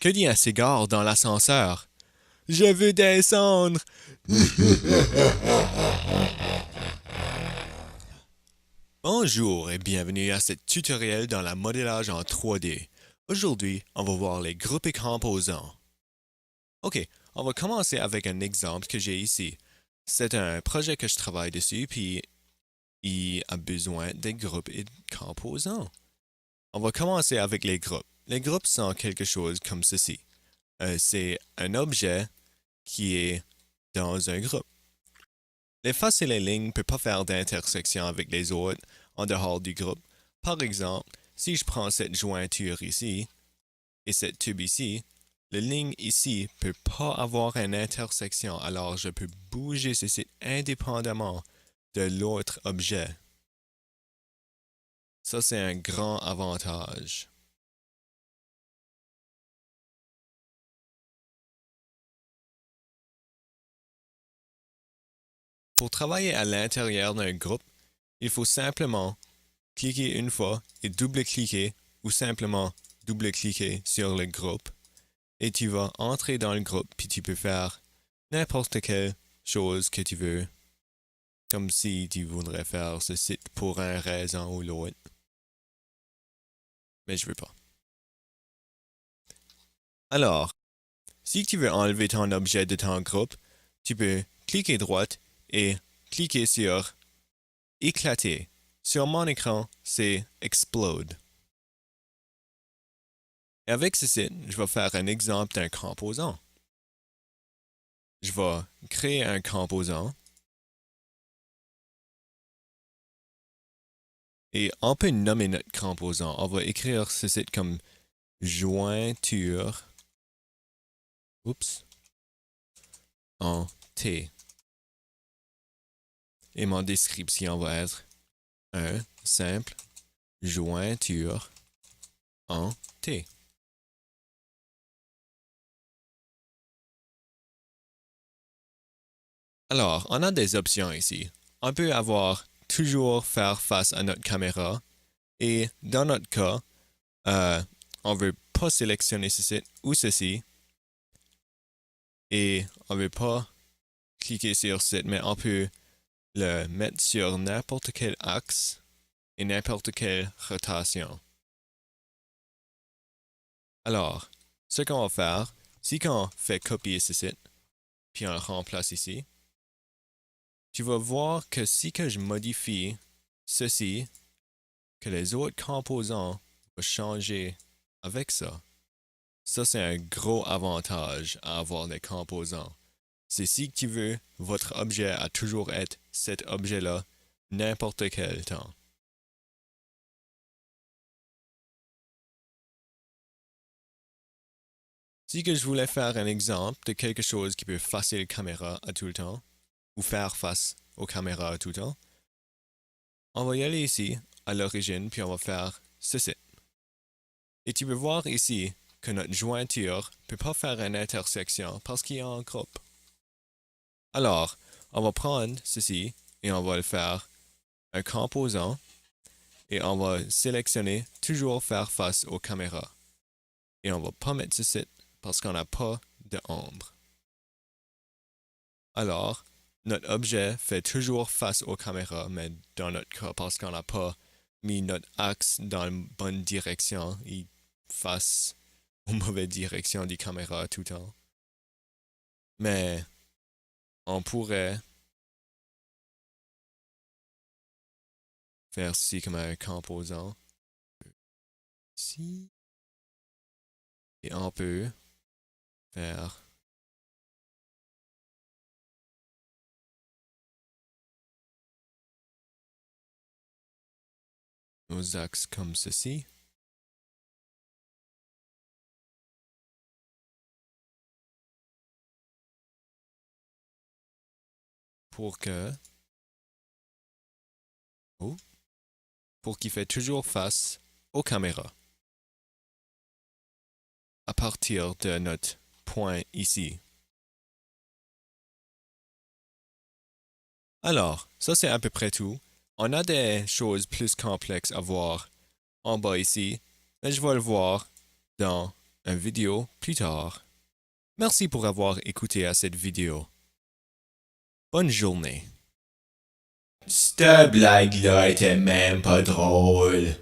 Que dit un cigare dans l'ascenseur? Je veux descendre! Bonjour et bienvenue à ce tutoriel dans le modélage en 3D. Aujourd'hui, on va voir les groupes et composants. Ok, on va commencer avec un exemple que j'ai ici. C'est un projet que je travaille dessus, puis il a besoin des groupes et de composants. On va commencer avec les groupes. Les groupes sont quelque chose comme ceci. C'est un objet qui est dans un groupe. Les faces et les lignes ne peuvent pas faire d'intersection avec les autres en dehors du groupe. Par exemple, si je prends cette jointure ici et cette tube ici, la ligne ici ne peut pas avoir une intersection, alors je peux bouger ceci indépendamment de l'autre objet. Ça, c'est un grand avantage. Pour travailler à l'intérieur d'un groupe, il faut simplement cliquer une fois et double-cliquer ou simplement double-cliquer sur le groupe et tu vas entrer dans le groupe puis tu peux faire n'importe quelle chose que tu veux, comme si tu voudrais faire ce site pour une raison ou l'autre. Mais je veux pas. Alors, si tu veux enlever ton objet de ton groupe, tu peux cliquer droite et cliquer sur éclater. Sur mon écran, c'est explode. Et avec ceci, je vais faire un exemple d'un composant. Je vais créer un composant et on peut nommer notre composant. On va écrire ceci comme jointure en T. Et mon description va être un simple jointure en T. Alors, on a des options ici. On peut avoir toujours faire face à notre caméra et dans notre cas, on ne veut pas sélectionner ceci ou ceci et on ne veut pas cliquer sur cette, mais on peut le mettre sur n'importe quel axe et n'importe quelle rotation. Alors, ce qu'on va faire, c'est qu'on fait copier ceci, puis on le remplace ici. Tu vas voir que si que je modifie ceci, que les autres composants vont changer avec ça. Ça, c'est un gros avantage à avoir des composants. C'est si tu veux, votre objet a toujours être cet objet-là, n'importe quel temps. Si que je voulais faire un exemple de quelque chose qui peut facer la caméra à tout le temps, ou faire face aux caméras à tout le temps, on va y aller ici, à l'origine, puis on va faire ceci. Et tu peux voir ici que notre jointure ne peut pas faire une intersection parce qu'il est en groupe. Alors, on va prendre ceci et on va le faire un composant et on va sélectionner toujours faire face aux caméras. Et on va pas mettre ceci parce qu'on n'a pas d'ombre. Alors, notre objet fait toujours face aux caméras, mais dans notre cas, parce qu'on n'a pas mis notre axe dans la bonne direction, il face aux mauvaises directions des caméras tout le temps. Mais on pourrait faire ci comme un composant ici. Et on peut faire nos axes comme ceci. Pour que, oh, pour qu'il fait toujours face aux caméras. À partir de notre point ici. Alors, ça c'est à peu près tout. On a des choses plus complexes à voir en bas ici, mais je vais le voir dans une vidéo plus tard. Merci pour avoir écouté à cette vidéo. Bonne journée. Cette blague-là était même pas drôle.